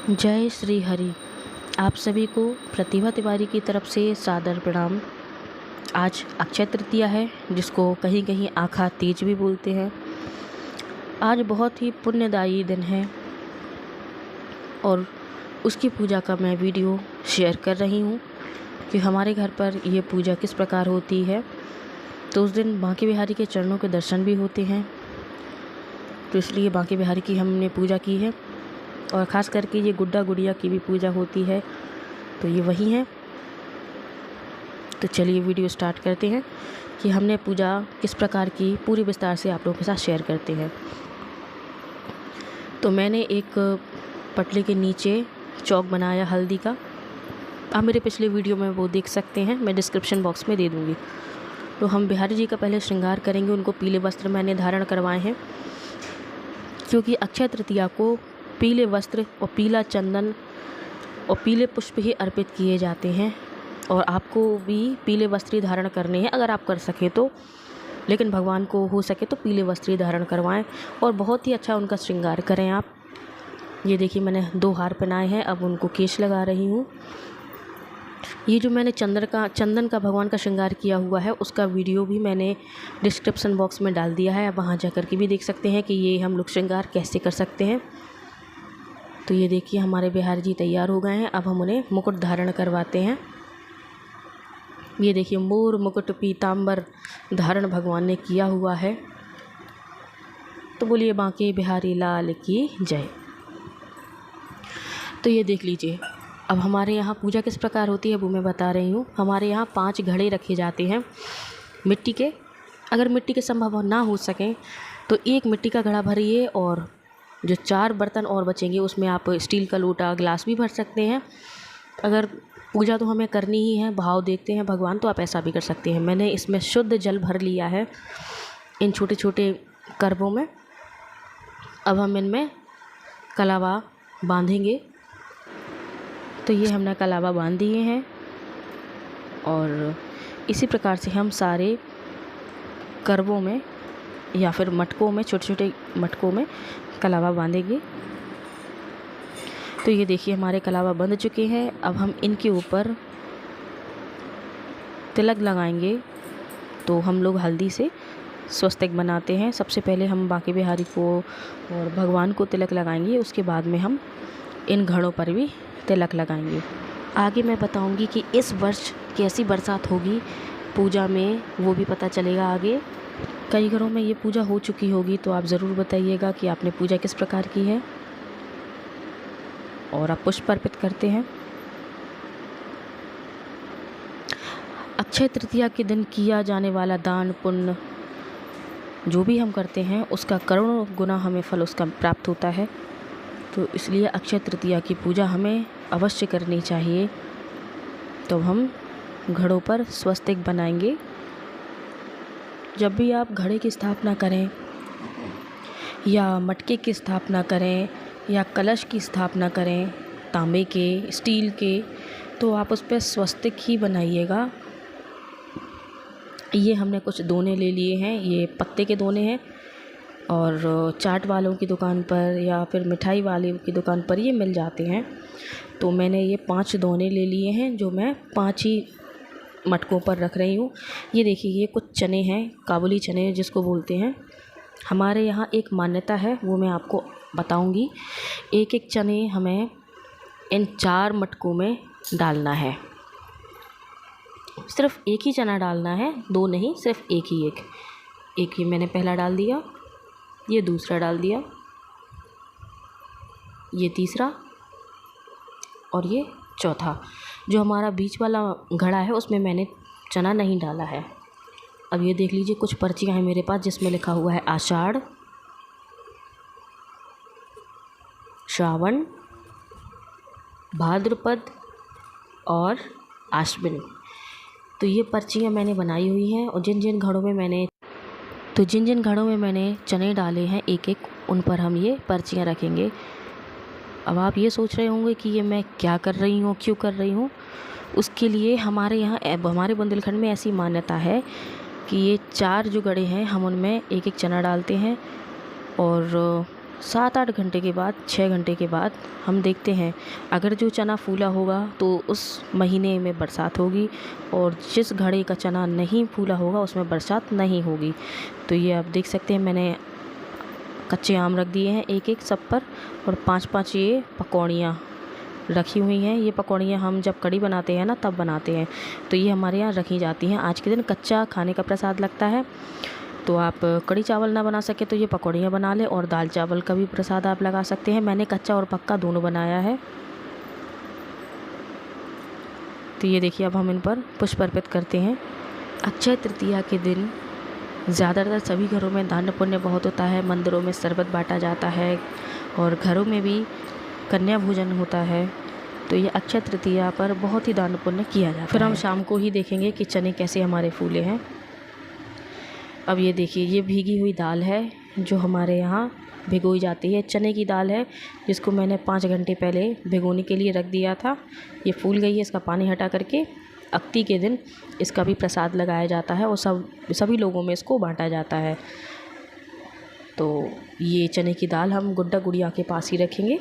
जय श्री हरि। आप सभी को प्रतिभा तिवारी की तरफ से सादर प्रणाम। आज अक्षय तृतीया है, जिसको कहीं कहीं आखा तीज भी बोलते हैं। आज बहुत ही पुण्यदायी दिन है और उसकी पूजा का मैं वीडियो शेयर कर रही हूँ कि हमारे घर पर ये पूजा किस प्रकार होती है। तो उस दिन बांके बिहारी के चरणों के दर्शन भी होते हैं, तो इसलिए बांके बिहारी की हमने पूजा की है। और ख़ास करके ये गुड्डा गुड़िया की भी पूजा होती है, तो ये वही है। तो चलिए वीडियो स्टार्ट करते हैं कि हमने पूजा किस प्रकार की पूरी विस्तार से आप लोगों के साथ शेयर करते हैं। तो मैंने एक पटले के नीचे चौक बनाया हल्दी का। आप मेरे पिछले वीडियो में वो देख सकते हैं, मैं डिस्क्रिप्शन बॉक्स में दे दूँगी। तो हम बिहारी जी का पहले श्रृंगार करेंगे। उनको पीले वस्त्र मैंने धारण करवाए हैं, क्योंकि अक्षय तृतीया को पीले वस्त्र और पीला चंदन और पीले पुष्प ही अर्पित किए जाते हैं। और आपको भी पीले वस्त्र ही धारण करने हैं अगर आप कर सके तो, लेकिन भगवान को हो सके तो पीले वस्त्र ही धारण करवाएं और बहुत ही अच्छा उनका श्रृंगार करें आप। ये देखिए, मैंने 2 हार पहनाए हैं, अब उनको केश लगा रही हूँ। ये जो मैंने चंदन का भगवान का श्रृंगार किया हुआ है, उसका वीडियो भी मैंने डिस्क्रिप्शन बॉक्स में डाल दिया है। आप वहाँ जा कर के भी देख सकते हैं कि ये हम लोग श्रृंगार कैसे कर सकते हैं। तो ये देखिए, हमारे बिहारी जी तैयार हो गए हैं। अब हम उन्हें मुकुट धारण करवाते हैं। ये देखिए, मोर मुकुट पीतांबर धारण भगवान ने किया हुआ है। तो बोलिए बांके बिहारी लाल की जय। तो ये देख लीजिए, अब हमारे यहाँ पूजा किस प्रकार होती है वो मैं बता रही हूँ। हमारे यहाँ 5 घड़े रखे जाते हैं मिट्टी के। अगर मिट्टी के संभव ना हो सकें तो 1 मिट्टी का घड़ा भरिए, और जो 4 बर्तन और बचेंगे उसमें आप स्टील का लोटा ग्लास भी भर सकते हैं। अगर पूजा तो हमें करनी ही है, भाव देखते हैं भगवान, तो आप ऐसा भी कर सकते हैं। मैंने इसमें शुद्ध जल भर लिया है इन छोटे छोटे करबों में। अब हम इनमें कलावा बांधेंगे। तो ये हमने कलावा बांध दिए हैं और इसी प्रकार से हम सारे करबों में या फिर मटकों में, छोटे छोटे मटकों में कलावा बांधेंगे। तो ये देखिए, हमारे कलावा बंध चुके हैं। अब हम इनके ऊपर तिलक लगाएंगे। तो हम लोग हल्दी से स्वस्तिक बनाते हैं। सबसे पहले हम बांके बिहारी को और भगवान को तिलक लगाएंगे, उसके बाद में हम इन घड़ों पर भी तिलक लगाएंगे। आगे मैं बताऊंगी कि इस वर्ष कैसी बरसात होगी पूजा में, वो भी पता चलेगा आगे। कई घरों में ये पूजा हो चुकी होगी, तो आप ज़रूर बताइएगा कि आपने पूजा किस प्रकार की है और आप पुष्प अर्पित करते हैं। अक्षय तृतीया के दिन किया जाने वाला दान पुण्य जो भी हम करते हैं, उसका करोड़ों गुना हमें फल उसका प्राप्त होता है। तो इसलिए अक्षय तृतीया की पूजा हमें अवश्य करनी चाहिए। तो हम घड़ों पर स्वस्तिक बनाएंगे। जब भी आप घड़े की स्थापना करें या मटके की स्थापना करें या कलश की स्थापना करें, तांबे के, स्टील के, तो आप उस पर स्वस्तिक ही बनाइएगा। ये हमने कुछ दोने ले लिए हैं, ये पत्ते के दोने हैं, और चाट वालों की दुकान पर या फिर मिठाई वाले की दुकान पर ये मिल जाते हैं। तो मैंने ये 5 दोने ले लिए हैं, जो मैं 5 ही मटकों पर रख रही हूँ। ये देखिए, ये कुछ चने हैं, काबुली चने जिसको बोलते हैं। हमारे यहाँ एक मान्यता है, वो मैं आपको बताऊँगी। एक एक चने हमें इन 4 मटकों में डालना है। सिर्फ़ एक ही चना डालना है, 2 नहीं, सिर्फ एक ही मैंने पहला डाल दिया, ये दूसरा डाल दिया, ये तीसरा और ये चौथा। जो हमारा बीच वाला घड़ा है उसमें मैंने चना नहीं डाला है। अब ये देख लीजिए, कुछ पर्चियाँ हैं मेरे पास जिसमें लिखा हुआ है आषाढ़, श्रावण, भाद्रपद और आश्विन। तो ये पर्चियाँ मैंने बनाई हुई हैं, और जिन जिन घड़ों में मैंने चने डाले हैं एक एक, उन पर हम ये पर्चियाँ रखेंगे। अब आप ये सोच रहे होंगे कि ये मैं क्या कर रही हूँ, क्यों कर रही हूँ। उसके लिए हमारे यहाँ, हमारे बुंदेलखंड में ऐसी मान्यता है कि ये 4 जो घड़े हैं, हम उनमें एक एक चना डालते हैं और 7-8 घंटे के बाद, 6 घंटे के बाद हम देखते हैं। अगर जो चना फूला होगा तो उस महीने में बरसात होगी, और जिस घड़े का चना नहीं फूला होगा उसमें बरसात नहीं होगी। तो ये आप देख सकते हैं, मैंने कच्चे आम रख दिए हैं एक एक सब पर, और 5-5 ये पकौड़ियाँ रखी हुई हैं। ये पकौड़ियाँ हम जब कढ़ी बनाते हैं ना तब बनाते हैं, तो ये हमारे यहाँ रखी जाती हैं। आज के दिन कच्चा खाने का प्रसाद लगता है, तो आप कढ़ी चावल ना बना सके तो ये पकौड़ियाँ बना लें, और दाल चावल का भी प्रसाद आप लगा सकते हैं। मैंने कच्चा और पक्का दोनों बनाया है। तो ये देखिए, अब हम इन पर पुष्प अर्पित करते हैं। अक्षय तृतीया के दिन ज़्यादातर सभी घरों में दान पुण्य बहुत होता है। मंदिरों में शरबत बांटा जाता है, और घरों में भी कन्या भोजन होता है। तो ये अक्षय तृतीया पर बहुत ही दान पुण्य किया जाता है। फिर हम शाम को ही देखेंगे कि चने कैसे हमारे फूले हैं। अब ये देखिए, ये भीगी हुई दाल है जो हमारे यहाँ भिगोई जाती है। चने की दाल है जिसको मैंने 5 घंटे पहले भिगोने के लिए रख दिया था। ये फूल गई है, इसका पानी हटा करके अक्ति के दिन इसका भी प्रसाद लगाया जाता है, और सभी लोगों में इसको बांटा जाता है। तो ये चने की दाल हम गुड्डा गुड़िया के पास ही रखेंगे।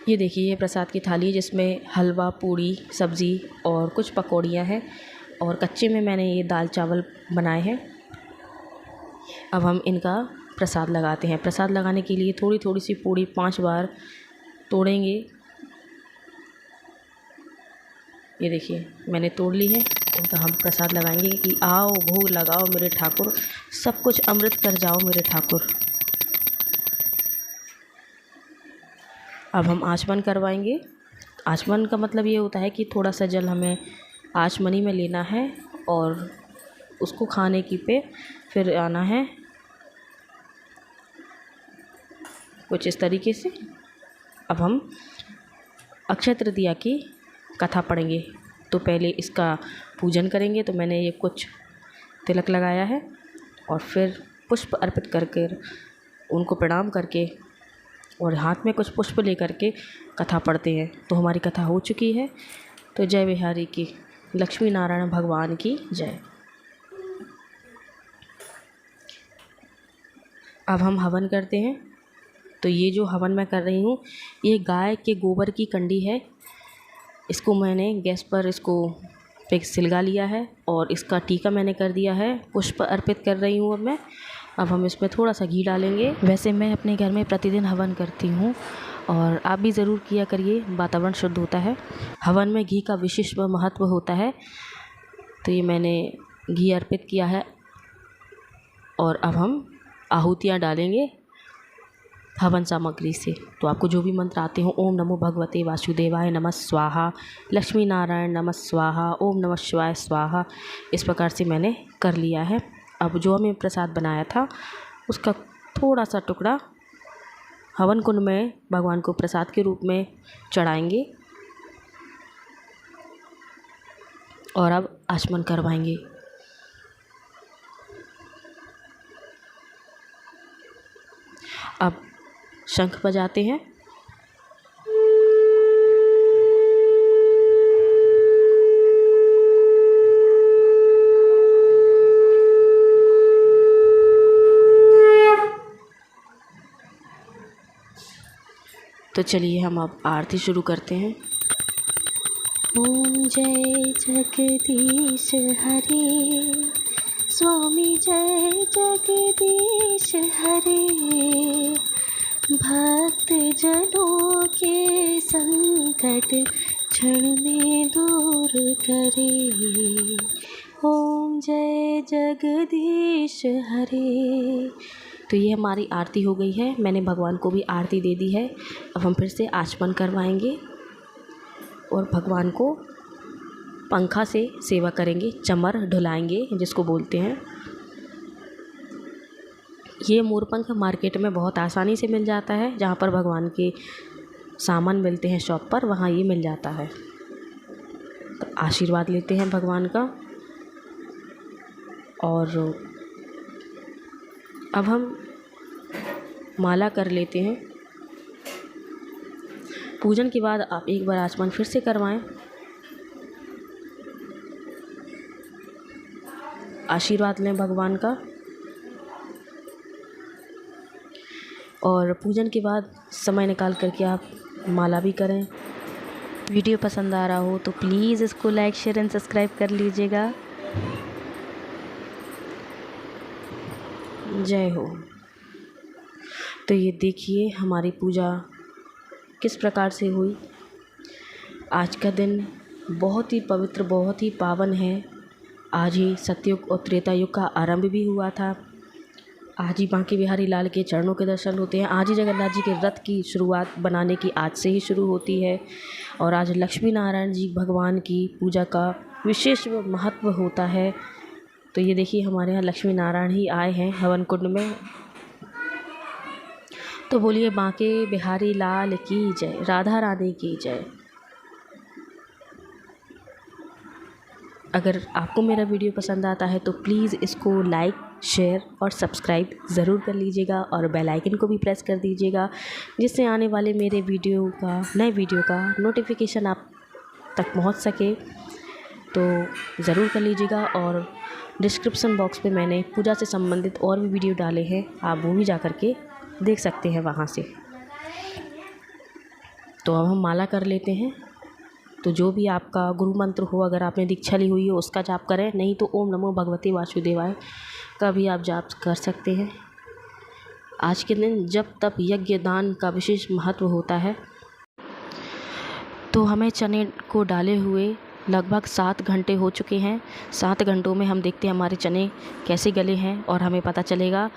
ये देखिए, ये प्रसाद की थाली है जिसमें हलवा, पूड़ी, सब्ज़ी और कुछ पकौड़ियाँ हैं, और कच्चे में मैंने ये दाल चावल बनाए हैं। अब हम इनका प्रसाद लगाते हैं। प्रसाद लगाने के लिए थोड़ी थोड़ी सी पूड़ी 5 बार तोड़ेंगे। ये देखिए, मैंने तोड़ ली है। इनका हम प्रसाद लगाएंगे कि आओ भोग लगाओ मेरे ठाकुर, सब कुछ अमृत कर जाओ मेरे ठाकुर। अब हम आचमन करवाएंगे। आचमन का मतलब ये होता है कि थोड़ा सा जल हमें आचमनी में लेना है, और उसको खाने की पे फिर आना है, कुछ इस तरीके से। अब हम अक्षय तृतीया की कथा पढ़ेंगे। तो पहले इसका पूजन करेंगे। तो मैंने ये कुछ तिलक लगाया है, और फिर पुष्प अर्पित करके उनको प्रणाम करके और हाथ में कुछ पुष्प लेकर के कथा पढ़ते हैं। तो हमारी कथा हो चुकी है। तो जय बिहारी की, लक्ष्मी नारायण भगवान की जय। अब हम हवन करते हैं। तो ये जो हवन मैं कर रही हूँ, ये गाय के गोबर की कंडी है। इसको मैंने गैस पर इसको पे सिलगा लिया है, और इसका टीका मैंने कर दिया है। पुष्प अर्पित कर रही हूँ अब मैं। अब हम इसमें थोड़ा सा घी डालेंगे। वैसे मैं अपने घर में प्रतिदिन हवन करती हूँ, और आप भी ज़रूर किया करिए, वातावरण शुद्ध होता है। हवन में घी का विशिष्ट महत्व होता है। तो ये मैंने घी अर्पित किया है, और अब हम आहुतियाँ डालेंगे हवन सामग्री से। तो आपको जो भी मंत्र आते हो, ओम नमो भगवते वासुदेवाय नमः स्वाहा, लक्ष्मी नारायण नमः स्वाहा, ओम नमः शिवाय स्वाहा, इस प्रकार से मैंने कर लिया है। अब जो हमें प्रसाद बनाया था उसका थोड़ा सा टुकड़ा हवन कुंड में भगवान को प्रसाद के रूप में चढ़ाएंगे, और अब आचमन करवाएंगे। अब शंख बजाते हैं। तो चलिए हम अब आरती शुरू करते हैं। ओम जय जगदीश हरे, स्वामी जय जगदीश हरे, भक्त जनों के संकट क्षण में दूर करे। ओम जय जगदीश हरे। तो ये हमारी आरती हो गई है। मैंने भगवान को भी आरती दे दी है। अब हम फिर से आचमन करवाएंगे, और भगवान को पंखा से सेवा करेंगे, चमर ढुलाएंगे जिसको बोलते हैं। ये मोरपंख मार्केट में बहुत आसानी से मिल जाता है। जहाँ पर भगवान के सामान मिलते हैं शॉप पर, वहाँ ये मिल जाता है। तो आशीर्वाद लेते हैं भगवान का। और अब हम माला कर लेते हैं। पूजन के बाद आप एक बार आचमन फिर से करवाएं। आशीर्वाद लें भगवान का। और पूजन के बाद समय निकाल करके आप माला भी करें। वीडियो पसंद आ रहा हो तो प्लीज़ इसको लाइक शेयर एंड सब्सक्राइब कर लीजिएगा। जय हो। तो ये देखिए हमारी पूजा किस प्रकार से हुई। आज का दिन बहुत ही पवित्र, बहुत ही पावन है। आज ही सतयुग और त्रेता युग का आरंभ भी हुआ था। आज ही बांके बिहारी लाल के चरणों के दर्शन होते हैं। आज ही जगन्नाथ जी के रथ की शुरुआत बनाने की आज से ही शुरू होती है। और आज लक्ष्मी नारायण जी भगवान की पूजा का विशेष महत्व होता है। तो ये देखिए हमारे यहाँ लक्ष्मी नारायण ही आए हैं हवन कुंड में। तो बोलिए बांके बिहारी लाल की जय, राधा रानी की जय। अगर आपको मेरा वीडियो पसंद आता है तो प्लीज़ इसको लाइक शेयर और सब्सक्राइब ज़रूर कर लीजिएगा और बेल आइकन को भी प्रेस कर दीजिएगा, जिससे आने वाले मेरे नए वीडियो का नोटिफिकेशन आप तक पहुंच सके। तो ज़रूर कर लीजिएगा। और डिस्क्रिप्शन बॉक्स पे मैंने पूजा से संबंधित और भी वीडियो डाले हैं, आप वो भी जा कर के देख सकते हैं वहाँ से। तो अब हम माला कर लेते हैं। तो जो भी आपका गुरु मंत्र हो, अगर आपने दीक्षा ली हुई हो उसका जाप करें, नहीं तो ओम नमो भगवते वासुदेवाय का भी आप जाप कर सकते हैं। आज के दिन जप तप यज्ञ दान का विशेष महत्व होता है। तो हमें चने को डाले हुए लगभग 7 घंटे हो चुके हैं। 7 घंटों में हम देखते हैं हमारे चने कैसे गले हैं और हमें पता चलेगा।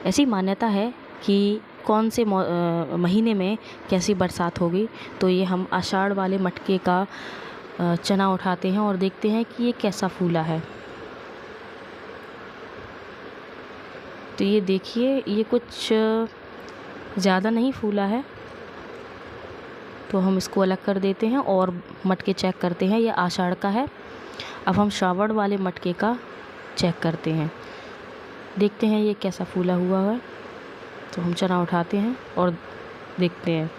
ऐसी मान्यता है कि कौन से महीने में कैसी बरसात होगी। तो ये हम आषाढ़ वाले मटके का चना उठाते हैं और देखते हैं कि ये कैसा फूला है। तो ये देखिए ये कुछ ज़्यादा नहीं फूला है, तो हम इसको अलग कर देते हैं और मटके चेक करते हैं। ये आषाढ़ का है। अब हम श्रावण वाले मटके का चेक करते हैं, देखते हैं ये कैसा फूला हुआ है। तो हम चना उठाते हैं और देखते हैं,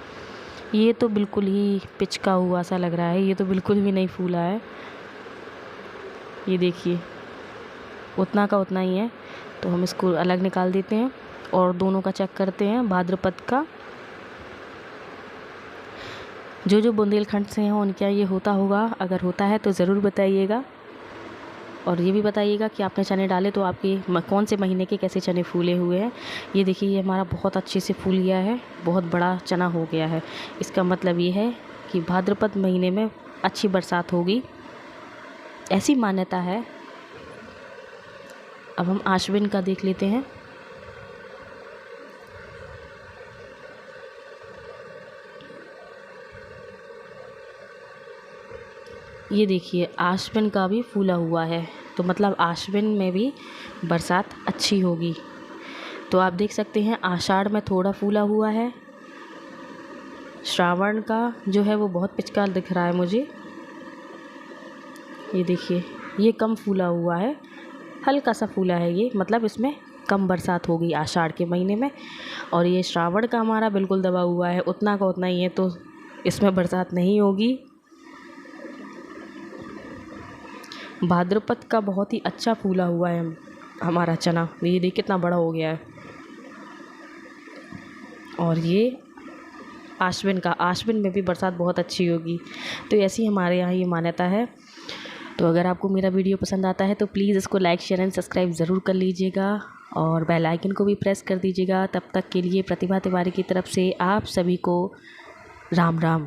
ये तो बिल्कुल ही पिचका हुआ सा लग रहा है, ये तो बिल्कुल भी नहीं फूला है। ये देखिए उतना का उतना ही है। तो हम इसको अलग निकाल देते हैं और दोनों का चेक करते हैं। भाद्रपद का जो बुंदेलखंड से हैं उनके यहाँ ये होता होगा, अगर होता है तो ज़रूर बताइएगा। और ये भी बताइएगा कि आपने चने डाले तो आपके कौन से महीने के कैसे चने फूले हुए हैं। ये देखिए ये हमारा बहुत अच्छे से फूल गया है, बहुत बड़ा चना हो गया है। इसका मतलब ये है कि भाद्रपद महीने में अच्छी बरसात होगी, ऐसी मान्यता है। अब हम आश्विन का देख लेते हैं। ये देखिए आश्विन का भी फूला हुआ है, तो मतलब आश्विन में भी बरसात अच्छी होगी। तो आप देख सकते हैं आषाढ़ में थोड़ा फूला हुआ है, श्रावण का जो है वो बहुत पिचका दिख रहा है मुझे। ये देखिए ये कम फूला हुआ है, हल्का सा फूला है ये, मतलब इसमें कम बरसात होगी आषाढ़ के महीने में। और ये श्रावण का हमारा बिल्कुल दबा हुआ है, उतना का उतना ही है, तो इसमें बरसात नहीं होगी। भाद्रपद का बहुत ही अच्छा फूला हुआ है हमारा चना, ये देखिए कितना बड़ा हो गया है। और ये आश्विन में भी बरसात बहुत अच्छी होगी। तो ऐसी हमारे यहाँ ये मान्यता है। तो अगर आपको मेरा वीडियो पसंद आता है तो प्लीज़ इसको लाइक शेयर एंड सब्सक्राइब ज़रूर कर लीजिएगा और बेल आइकन को भी प्रेस कर दीजिएगा। तब तक के लिए प्रतिभा तिवारी की तरफ से आप सभी को राम राम।